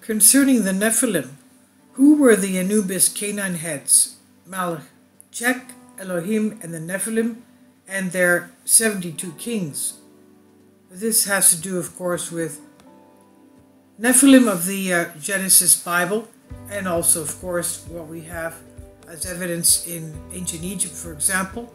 Concerning the Nephilim, who were the Anubis canine heads, Malchech, Elohim, and the Nephilim, and their 72 kings? This has to do, of course, with Nephilim of the Genesis Bible, and also, of course, what we have as evidence in ancient Egypt, for example.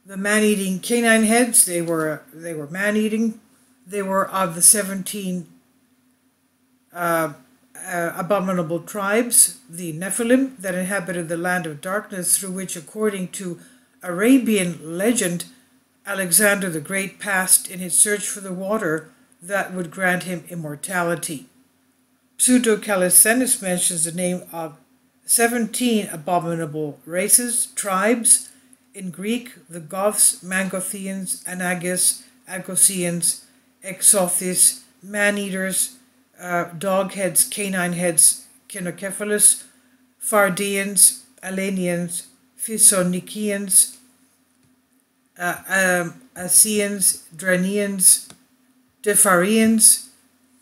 The man-eating canine heads, they were man-eating. They were of the 17 abominable tribes, the Nephilim, that inhabited the land of darkness, through which, according to Arabian legend, Alexander the Great passed in his search for the water that would grant him immortality. Pseudo-Calisthenes mentions the name of 17 abominable races, tribes. In Greek, the Goths, Mangothians, Anagas, Agossians, Exothis, man-eaters, dog-heads, canine heads, Kenocephalus, Phardians, Alanians, Physonicians, Asians, Dranians, Depharians,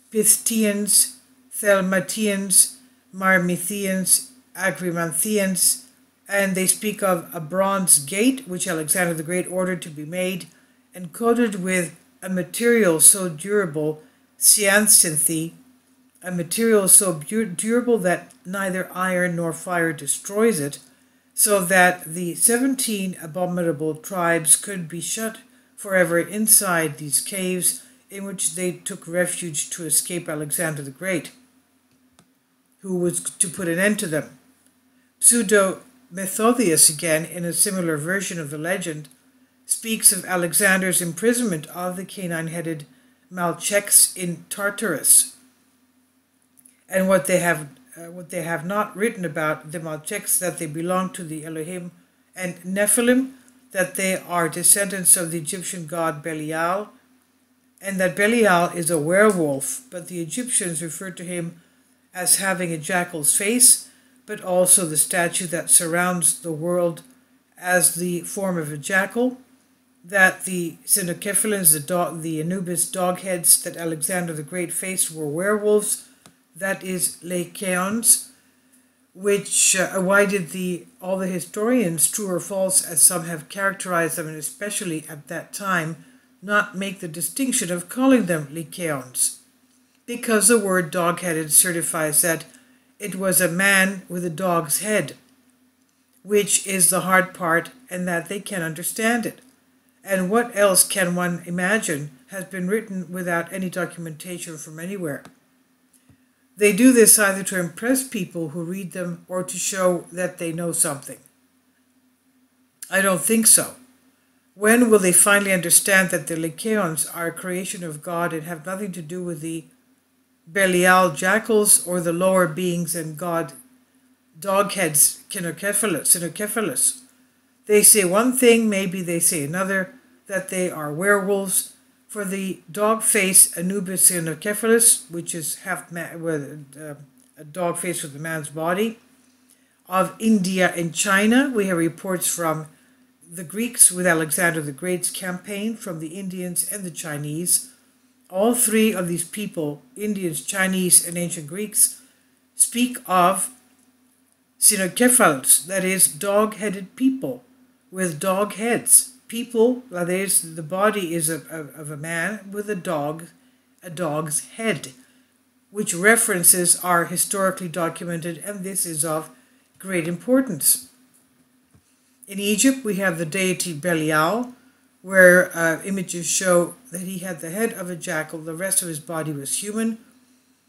Pythians, Thelmatians, Marmithians, Agrymanthians, and they speak of a bronze gate which Alexander the Great ordered to be made and coated with a material so durable, cyanthinthe, a material so durable that neither iron nor fire destroys it, so that the 17 abominable tribes could be shut forever inside these caves in which they took refuge to escape Alexander the Great, who was to put an end to them. Pseudo-Methodius, again, in a similar version of the legend, speaks of Alexander's imprisonment of the canine-headed Malchechs in Tartarus, and what they have not written about the Malchechs, that they belong to the Elohim, and Nephilim, that they are descendants of the Egyptian god Belial, and that Belial is a werewolf, but the Egyptians refer to him as having a jackal's face, but also the statue that surrounds the world as the form of a jackal, that the Cynocephalians, the Anubis dog-heads that Alexander the Great faced, were werewolves, that is, caines, which why did all the historians, true or false as some have characterized them, and especially at that time, not make the distinction of calling them caines? Because the word dog-headed certifies that it was a man with a dog's head, which is the hard part, and that they can understand it. And what else can one imagine has been written without any documentation from anywhere? They do this either to impress people who read them or to show that they know something. I don't think so. When will they finally understand that the caines are a creation of God and have nothing to do with the Belial jackals or the lower beings and God dogheads, Cynocephalus? They say one thing, maybe they say another, that they are werewolves. For the dog-faced anubis-min, which is half man, with a dog face with a man's body, of India and China, we have reports from the Greeks with Alexander the Great's campaign, from the Indians and the Chinese. All three of these people, Indians, Chinese, and ancient Greeks, speak of cynocephals, that is, dog-headed people with dog heads. People, that is, the body is of a man with a dog's head, which references are historically documented, and this is of great importance. In Egypt, we have the deity Belial, where images show that he had the head of a jackal, the rest of his body was human.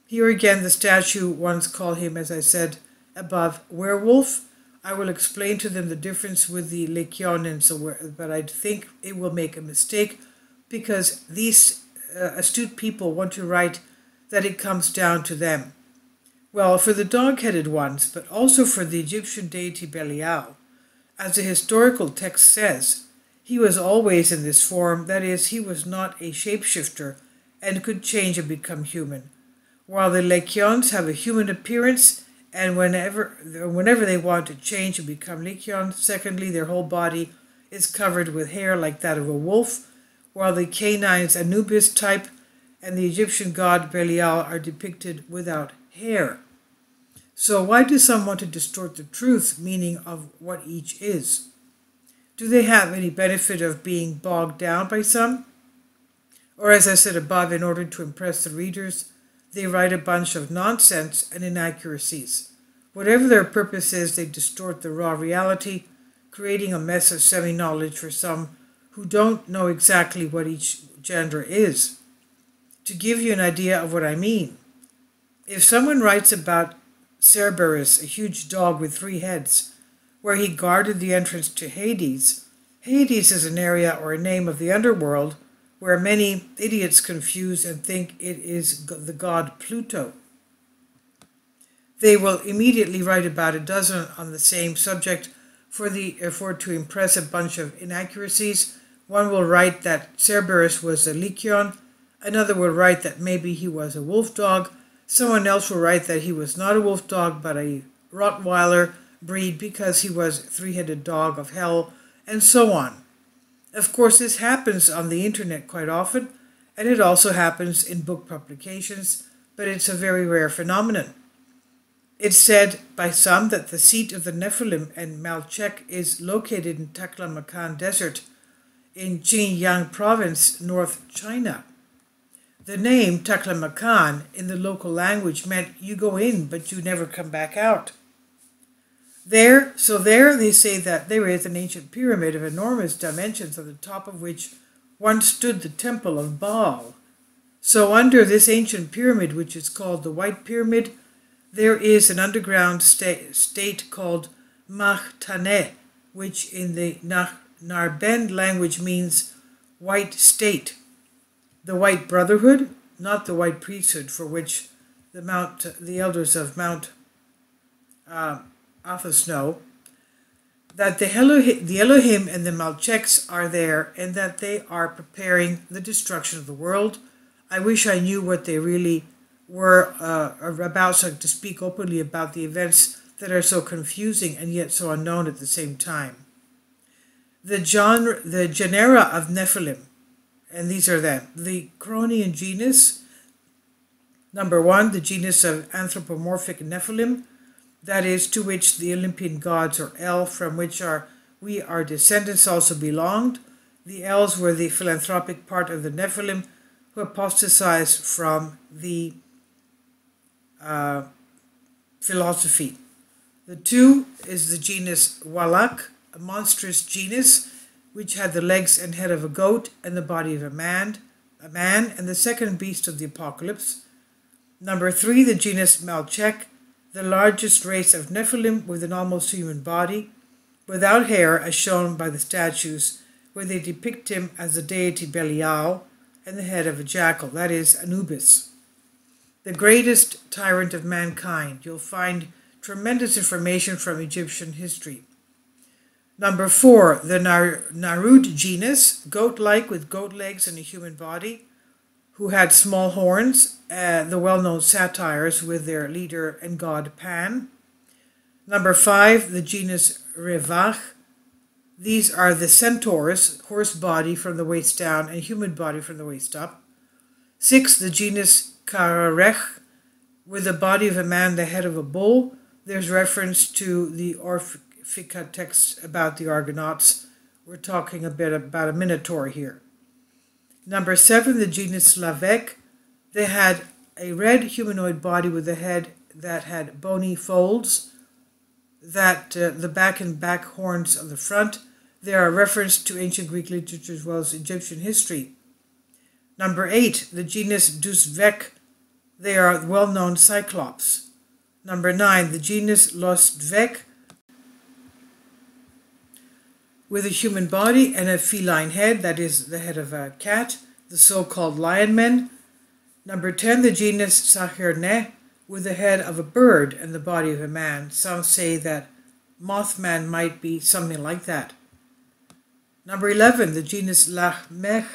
Here again, the statue once called him, as I said above, werewolf. I will explain to them the difference with the caines, but I think it will make a mistake, because these astute people want to write that it comes down to them. Well, for the dog-headed ones, but also for the Egyptian deity Belial, as the historical text says, he was always in this form, that is, he was not a shapeshifter and could change and become human, while the caines have a human appearance, and whenever they want to change and become caines, secondly, their whole body is covered with hair like that of a wolf, while the canines Anubis type and the Egyptian god Belial are depicted without hair. So why do some want to distort the truth meaning of what each is? Do they have any benefit of being bogged down by some? Or, as I said above, in order to impress the readers, they write a bunch of nonsense and inaccuracies. Whatever their purpose is, they distort the raw reality, creating a mess of semi-knowledge for some who don't know exactly what each gender is. To give you an idea of what I mean, if someone writes about Cerberus, a huge dog with 3 heads, where he guarded the entrance to Hades, Hades is an area or a name of the underworld where many idiots confuse and think it is the god Pluto. They will immediately write about a dozen on the same subject for to impress a bunch of inaccuracies. One will write that Cerberus was a Lycaon, another will write that maybe he was a wolf dog, someone else will write that he was not a wolf dog but a Rottweiler breed because he was a 3-headed dog of hell, and so on. Of course, this happens on the internet quite often, and it also happens in book publications, but it's a very rare phenomenon. It's said by some that the seat of the Nephilim and Malchech is located in Taklamakan Desert in Xinjiang Province, North China. The name Taklamakan in the local language meant you go in, but you never come back out. There they say that there is an ancient pyramid of enormous dimensions on the top of which once stood the temple of Baal. So under this ancient pyramid, which is called the White Pyramid, there is an underground state called Machtane, which in the Narbend language means white state. The White Brotherhood, not the White Priesthood, for which the elders of Mount Athos know, that the Elohim and the Malchechs are there and that they are preparing the destruction of the world. I wish I knew what they really were about, so to speak openly about the events that are so confusing and yet so unknown at the same time. The genera of Nephilim, and these are them: the Cronian genus, number 1, the genus of anthropomorphic Nephilim, that is, to which the Olympian gods, or El, from which we are descendants, also belonged. The Els were the philanthropic part of the Nephilim who apostatized from the philosophy. The 2 is the genus Walak, a monstrous genus which had the legs and head of a goat and the body of a man, and the second beast of the apocalypse. Number 3, the genus Malchech, the largest race of Nephilim with an almost human body, without hair, as shown by the statues, where they depict him as the deity Belial and the head of a jackal, that is, Anubis. The greatest tyrant of mankind. You'll find tremendous information from Egyptian history. Number 4, the Narud genus, goat-like with goat legs and a human body, who had small horns, the well-known satyrs with their leader and god Pan. Number 5, the genus Revach. These are the centaurs, horse body from the waist down and human body from the waist up. 6, the genus Kararech, with the body of a man, the head of a bull. There's reference to the Orphica text about the Argonauts. We're talking a bit about a minotaur here. Number 7, the genus Slavek. They had a red humanoid body with a head that had bony folds, the back and back horns of the front. They are a reference to ancient Greek literature as well as Egyptian history. Number 8, the genus Dusvek. They are well-known cyclops. Number 9, the genus Lostvek, with a human body and a feline head, that is the head of a cat, the so-called lion men. Number 10, the genus Sahirneh, with the head of a bird and the body of a man. Some say that Mothman might be something like that. Number 11, the genus Lachmech,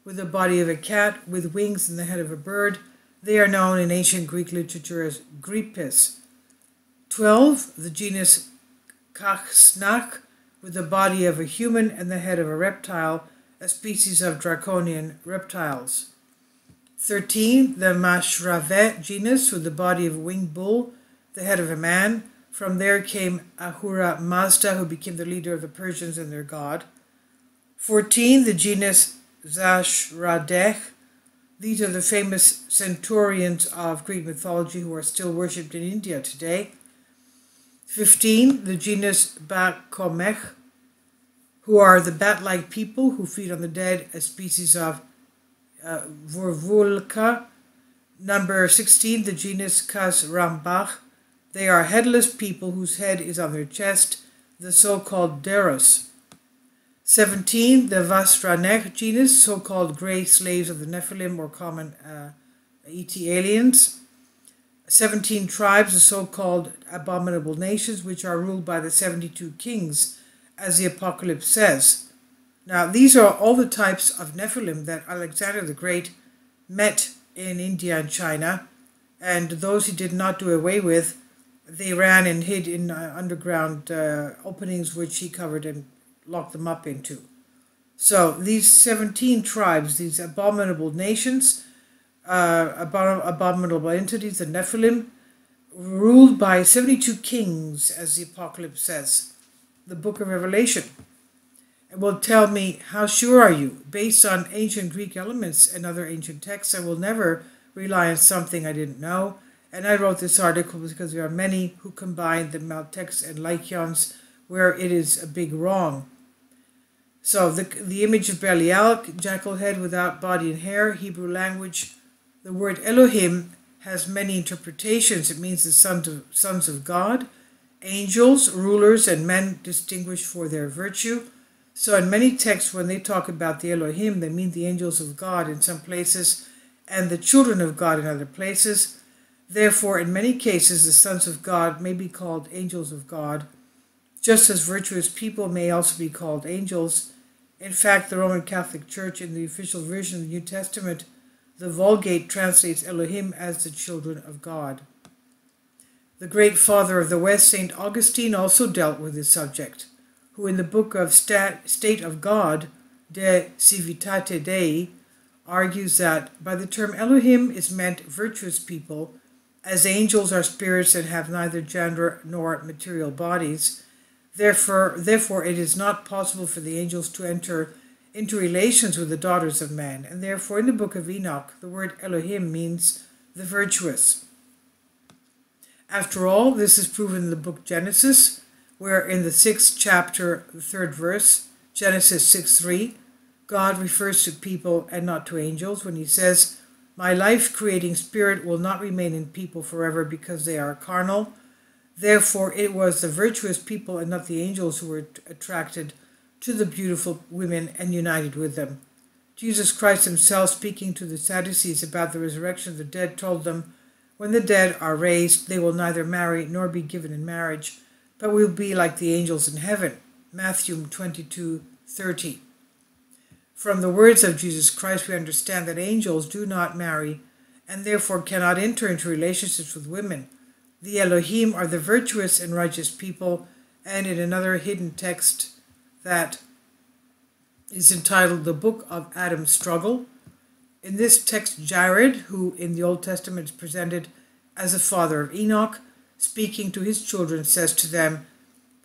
with the body of a cat with wings and the head of a bird. They are known in ancient Greek literature as Gripes. 12, the genus Kachsnach, with the body of a human and the head of a reptile, a species of draconian reptiles. 13, the Mashravet genus, with the body of a winged bull, the head of a man. From there came Ahura Mazda, who became the leader of the Persians and their god. 14, the genus Zashradech. These are the famous centaurians of Greek mythology who are still worshipped in India today. 15, the genus Bakomech, who are the bat-like people who feed on the dead, a species of Vorvulka. Number 16, the genus Kasrambach. They are headless people whose head is on their chest, the so-called Deros. 17, the Vastranech genus, so-called grey slaves of the Nephilim or common ET aliens. 17 tribes, the so-called abominable nations, which are ruled by the 72 kings, as the Apocalypse says. Now, these are all the types of Nephilim that Alexander the Great met in India and China, and those he did not do away with, they ran and hid in underground openings which he covered and locked them up into. So these 17 tribes, these abominable nations, abominable entities, the Nephilim, ruled by 72 kings, as the Apocalypse says, the book of Revelation. And will tell me, how sure are you? Based on ancient Greek elements and other ancient texts, I will never rely on something I didn't know. And I wrote this article because there are many who combine the Malchechs and Lycaons where it is a big wrong. So the image of Belial, jackal head without body and hair, Hebrew language. The word Elohim has many interpretations. It means the sons of God, angels, rulers, and men distinguished for their virtue. So in many texts, when they talk about the Elohim, they mean the angels of God in some places and the children of God in other places. Therefore, in many cases, the sons of God may be called angels of God, just as virtuous people may also be called angels. In fact, the Roman Catholic Church, in the official version of the New Testament, the Vulgate, translates Elohim as the children of God. The great father of the West, St. Augustine, also dealt with this subject, who in the book of State of God, De Civitate Dei, argues that by the term Elohim is meant virtuous people, as angels are spirits and have neither gender nor material bodies. Therefore, it is not possible for the angels to enter into relations with the daughters of man. And therefore, in the book of Enoch, the word Elohim means the virtuous. After all, this is proven in the book Genesis, where in the 6th chapter, the 3rd verse, Genesis 6:3, God refers to people and not to angels when he says, "My life-creating spirit will not remain in people forever because they are carnal." Therefore, it was the virtuous people and not the angels who were attracted to the beautiful women and united with them. Jesus Christ himself, speaking to the Sadducees about the resurrection of the dead, told them, "When the dead are raised, they will neither marry nor be given in marriage, but will be like the angels in heaven." Matthew 22:30. From the words of Jesus Christ, we understand that angels do not marry and therefore cannot enter into relationships with women. The Elohim are the virtuous and righteous people, and in another hidden text that is entitled The Book of Adam's Struggle, in this text Jared, who in the Old Testament is presented as the father of Enoch, speaking to his children, says to them,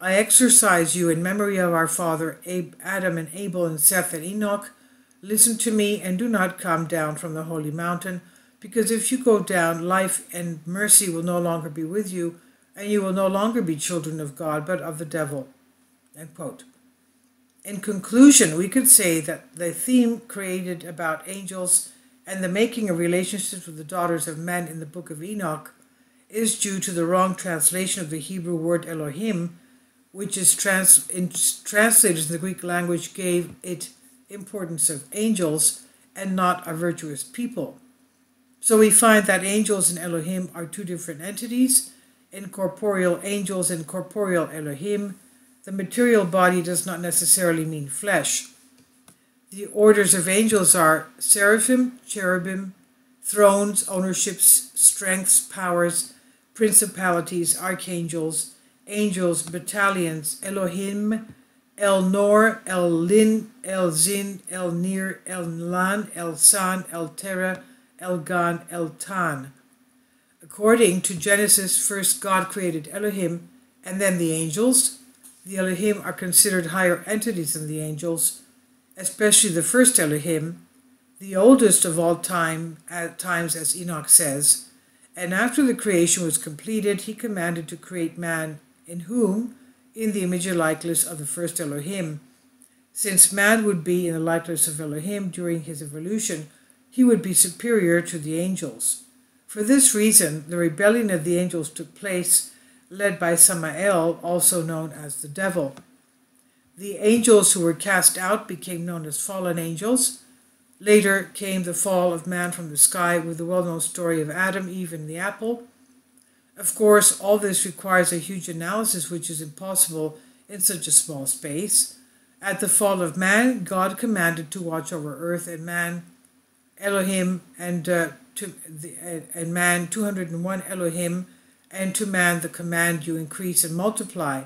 "I exercise you in memory of our father Adam and Abel and Seth and Enoch. Listen to me and do not come down from the holy mountain, because if you go down, life and mercy will no longer be with you, and you will no longer be children of God, but of the devil." End quote. In conclusion, we could say that the theme created about angels and the making of relationships with the daughters of men in the book of Enoch is due to the wrong translation of the Hebrew word Elohim, which is translated in the Greek language gave it importance of angels and not a virtuous people. So we find that angels and Elohim are two different entities, incorporeal angels and corporeal Elohim. The material body does not necessarily mean flesh. The orders of angels are seraphim, cherubim, thrones, ownerships, strengths, powers, principalities, archangels, angels, battalions, Elohim, El Nor, El Lin, El Zin, El Nir, El Lan, El San, El Terra, Elgan, Eltan. According to Genesis, first God created Elohim and then the angels. The Elohim are considered higher entities than the angels, especially the first Elohim, the oldest of all time, at times, as Enoch says. And after the creation was completed, he commanded to create man, in whom, in the image and likeness of the first Elohim. Since man would be in the likeness of Elohim during his evolution, he would be superior to the angels. For this reason, the rebellion of the angels took place, led by Samael, also known as the devil. The angels who were cast out became known as fallen angels. Later came the fall of man from the sky with the well-known story of Adam, Eve, and the apple. Of course, all this requires a huge analysis which is impossible in such a small space. At the fall of man, God commanded to watch over earth and man, Elohim, and man 201 Elohim, and to man the command, you increase and multiply.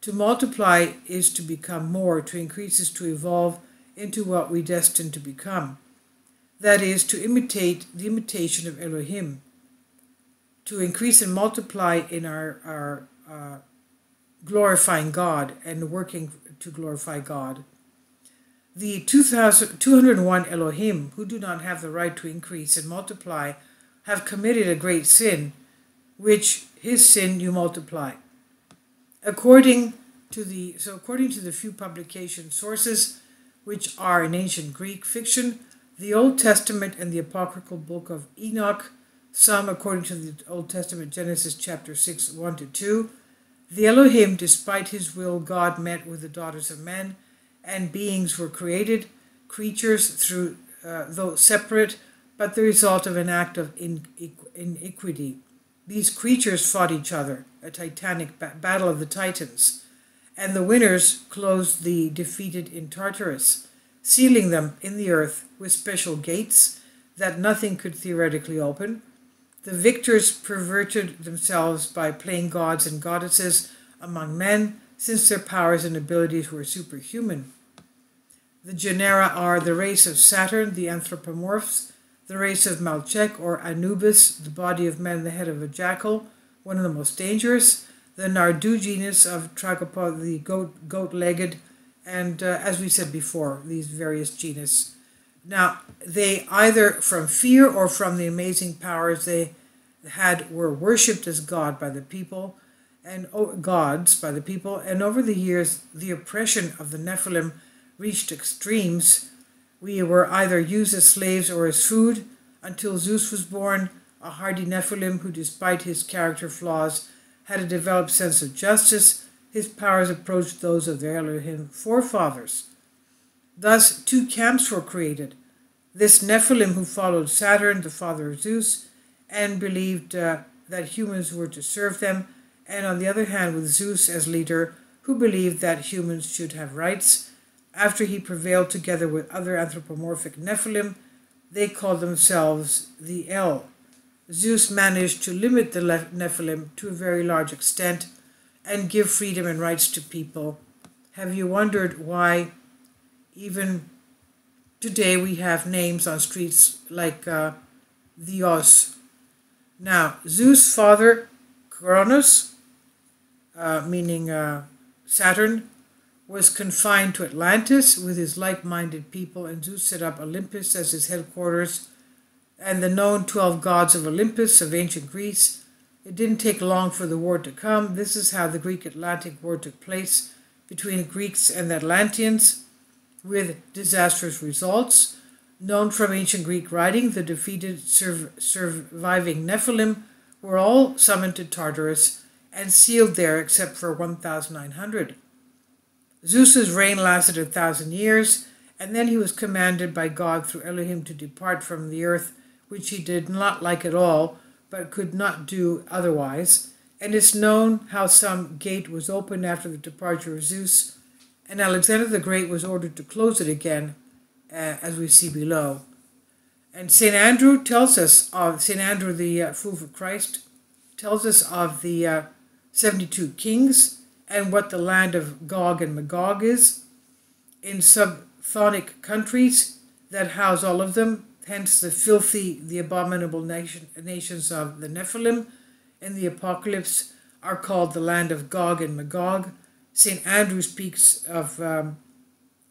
To multiply is to become more, to increase is to evolve into what we destined to become. That is, to imitate the imitation of Elohim. To increase and multiply in our glorifying God and working to glorify God. The 201 Elohim, who do not have the right to increase and multiply, have committed a great sin, which his sin you multiply. According to the few publication sources, which are in ancient Greek fiction, the Old Testament and the apocryphal book of Enoch, some according to the Old Testament Genesis chapter 6, 1-2, the Elohim, despite his will, God met with the daughters of men, and beings were created, creatures through though separate, but the result of an act of iniquity. These creatures fought each other, a titanic battle of the Titans, and the winners closed the defeated in Tartarus, sealing them in the earth with special gates that nothing could theoretically open. The victors perverted themselves by playing gods and goddesses among men, since their powers and abilities were superhuman. The genera are the race of Saturn, the anthropomorphs, the race of Malchech or Anubis, the body of man, the head of a jackal, one of the most dangerous, the Nardu genus of Tragopod, the goat-legged, and as we said before, these various genus. Now, they either from fear or from the amazing powers they had were worshipped as God by the people, and gods by the people, and over the years the oppression of the Nephilim reached extremes. We were either used as slaves or as food, until Zeus was born, a hardy Nephilim who, despite his character flaws, had a developed sense of justice. His powers approached those of their Elohim forefathers. Thus, two camps were created. This Nephilim who followed Saturn, the father of Zeus, and believed that humans were to serve them, and on the other hand with Zeus as leader, who believed that humans should have rights. After he prevailed together with other anthropomorphic Nephilim, they called themselves the El. Zeus managed to limit the Nephilim to a very large extent and give freedom and rights to people. Have you wondered why even today we have names on streets like Dios? Now, Zeus' father, Kronos, meaning Saturn, was confined to Atlantis with his like-minded people, and Zeus set up Olympus as his headquarters, and the known 12 gods of Olympus of ancient Greece. It didn't take long for the war to come. This is how the Greek-Atlantic War took place between the Greeks and the Atlanteans, with disastrous results. Known from ancient Greek writing, the defeated surviving Nephilim were all summoned to Tartarus and sealed there except for 1,900. Zeus's reign lasted 1,000 years, and then he was commanded by God through Elohim to depart from the earth, which he did not like at all, but could not do otherwise. And it's known how some gate was opened after the departure of Zeus, and Alexander the Great was ordered to close it again, as we see below. And St. Andrew tells us of, St. Andrew the Fool for Christ, tells us of the 72 kings, and what the land of Gog and Magog is. In subchthonic countries that house all of them hence the abominable nations of the Nephilim in the Apocalypse are called the land of Gog and Magog. St. Andrew speaks of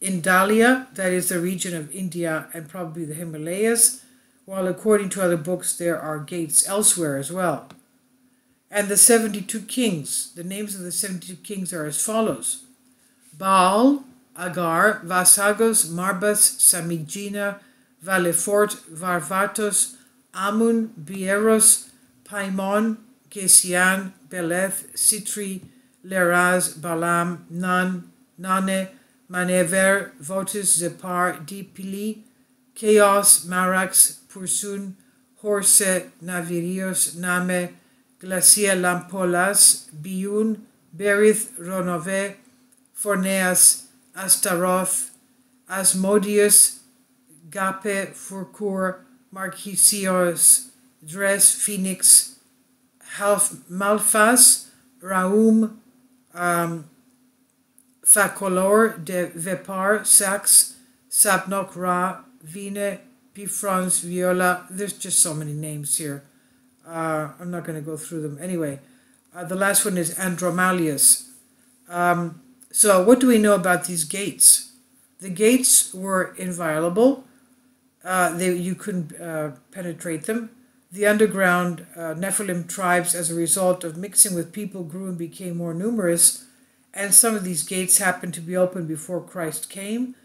Indalia, that is the region of India and probably the Himalayas, while according to other books there are gates elsewhere as well. And the 72 kings, the names of the 72 kings are as follows: Baal, Agar, Vasagos, Marbas, Samigina, Valefort, Varvatos, Amun, Bieros, Paimon, Gesian, Beleth, Sitri, Leraz, Balaam, Nan, Nane, Manever, Votis, Zepar, Dipili, Chaos, Marax, Pursun, Horse, Navirios, Name, Glacia Lampolas, Biun, Berith, Ronove, Forneas, Astaroth, Asmodeus, Gape, Furkur, Marchisios, Dres, Phoenix, Malphas, Raum, Facolor, De Vepar, Sax, Sapnok, Ra, Vine, Bifrons, Viola. There's just so many names here. I'm not going to go through them. Anyway, the last one is Andromalius. So what do we know about these gates? The gates were inviolable. You couldn't penetrate them. The underground Nephilim tribes, as a result of mixing with people, grew and became more numerous, and some of these gates happened to be opened before Christ came.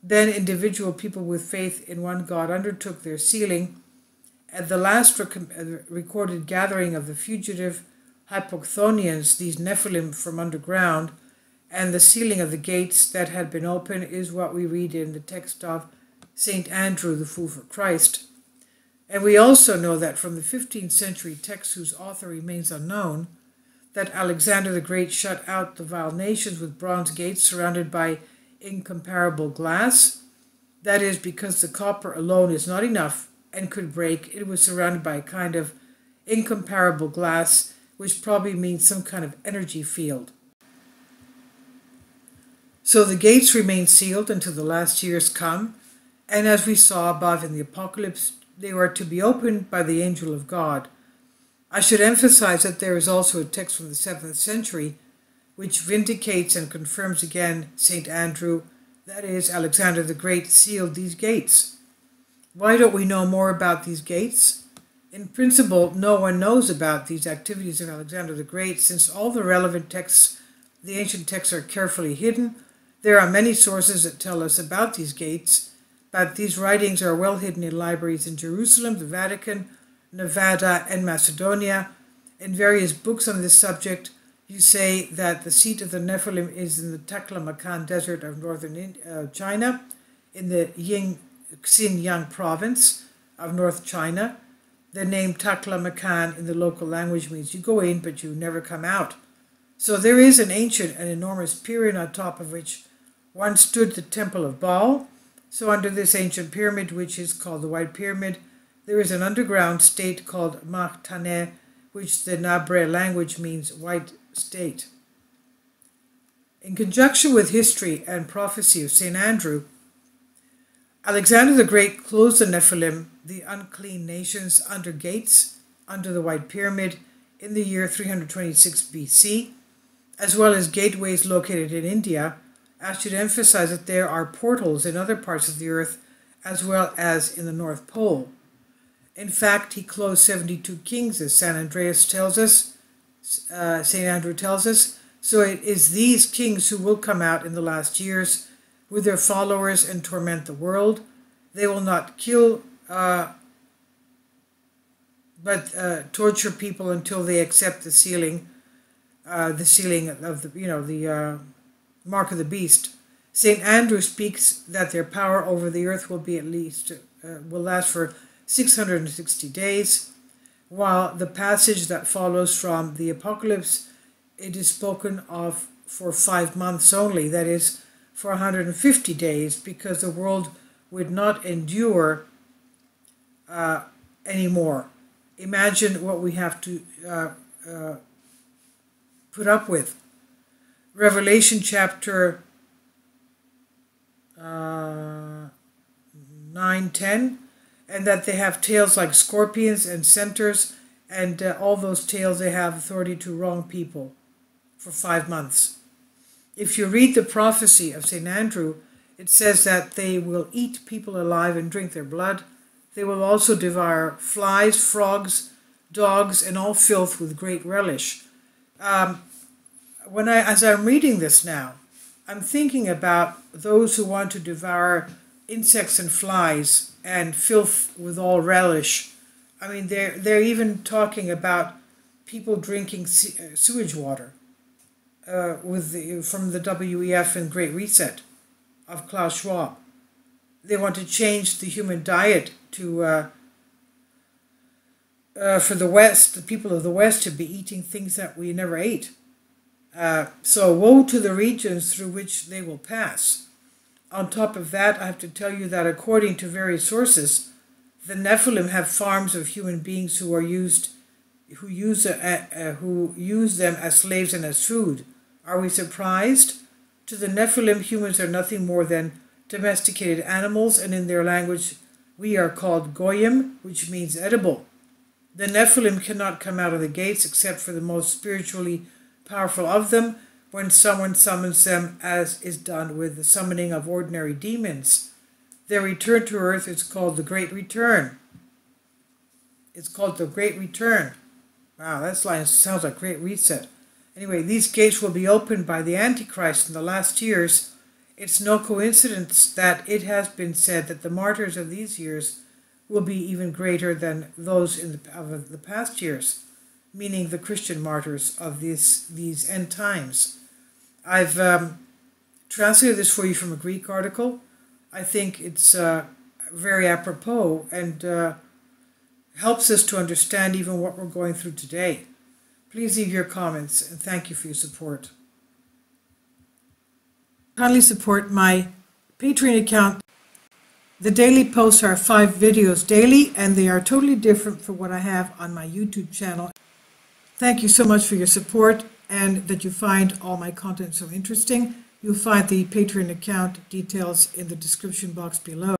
Then individual people with faith in one God undertook their sealing. At the last recorded gathering of the fugitive Hypochthonians, these Nephilim from underground, and the sealing of the gates that had been opened is what we read in the text of St. Andrew, the Fool for Christ. And we also know that from the 15th century text, whose author remains unknown, that Alexander the Great shut out the vile nations with bronze gates surrounded by incomparable glass. That is, because the copper alone is not enough and could break, it was surrounded by a kind of incomparable glass, which probably means some kind of energy field. So the gates remain sealed until the last years come, and as we saw above in the Apocalypse, they were to be opened by the angel of God. I should emphasize that there is also a text from the 7th century which vindicates and confirms again St. Andrew, that is, Alexander the Great, sealed these gates. Why don't we know more about these gates? In principle, no one knows about these activities of Alexander the Great, since all the relevant texts, the ancient texts, are carefully hidden. There are many sources that tell us about these gates, but these writings are well hidden in libraries in Jerusalem, the Vatican, Nevada, and Macedonia. In various books on this subject, you say that the seat of the Nephilim is in the Taklamakan desert of northern China, in the Xinjiang province of North China. The name Taklamakan in the local language means you go in, but you never come out. So there is an ancient and enormous pyramid on top of which once stood the temple of Baal. So under this ancient pyramid, which is called the White Pyramid, there is an underground state called Mahtane, which the Nabre language means white state. In conjunction with history and prophecy of St. Andrew, Alexander the Great closed the Nephilim, the unclean nations, under gates under the White Pyramid in the year 326 BC, as well as gateways located in India. I should emphasize that there are portals in other parts of the earth as well as in the North Pole. In fact, he closed 72 kings, as St. Andreas tells us, St. Andrew tells us. So it is these kings who will come out in the last years with their followers and torment the world. They will not kill, but torture people until they accept the sealing of the mark of the beast. St. Andrew speaks that their power over the earth will be will last for 660 days, while the passage that follows from the Apocalypse, it is spoken of for 5 months only, that is, for 150 days, because the world would not endure anymore. Imagine what we have to put up with. Revelation chapter 9:10, and that they have tails like scorpions and centaurs, and all those tails they have authority to wrong people for 5 months. If you read the prophecy of St. Andrew, it says that they will eat people alive and drink their blood. They will also devour flies, frogs, dogs, and all filth with great relish. As I'm reading this now, I'm thinking about those who want to devour insects and flies and filth with all relish. I mean, they're even talking about people drinking sewage water from the WEF and Great Reset of Klaus Schwab. They want to change the human diet to for the West, the people of the West, to be eating things that we never ate. So woe to the regions through which they will pass. On top of that, I have to tell you that according to various sources, the Nephilim have farms of human beings who use them as slaves and as food. Are we surprised? To the Nephilim, humans are nothing more than domesticated animals, and in their language, we are called goyim, which means edible. The Nephilim cannot come out of the gates except for the most spiritually powerful of them, when someone summons them, as is done with the summoning of ordinary demons. Their return to earth is called the Great Return. It's called the Great Return. Wow, that line sounds like Great Reset. Anyway, these gates will be opened by the Antichrist in the last years. It's no coincidence that it has been said that the martyrs of these years will be even greater than those of the past years, meaning the Christian martyrs of these end times. I've translated this for you from a Greek article. I think it's very apropos and helps us to understand even what we're going through today. Please leave your comments, and thank you for your support. Kindly support my Patreon account. The daily posts are 5 videos daily, and they are totally different from what I have on my YouTube channel. Thank you so much for your support, and that you find all my content so interesting. You'll find the Patreon account details in the description box below.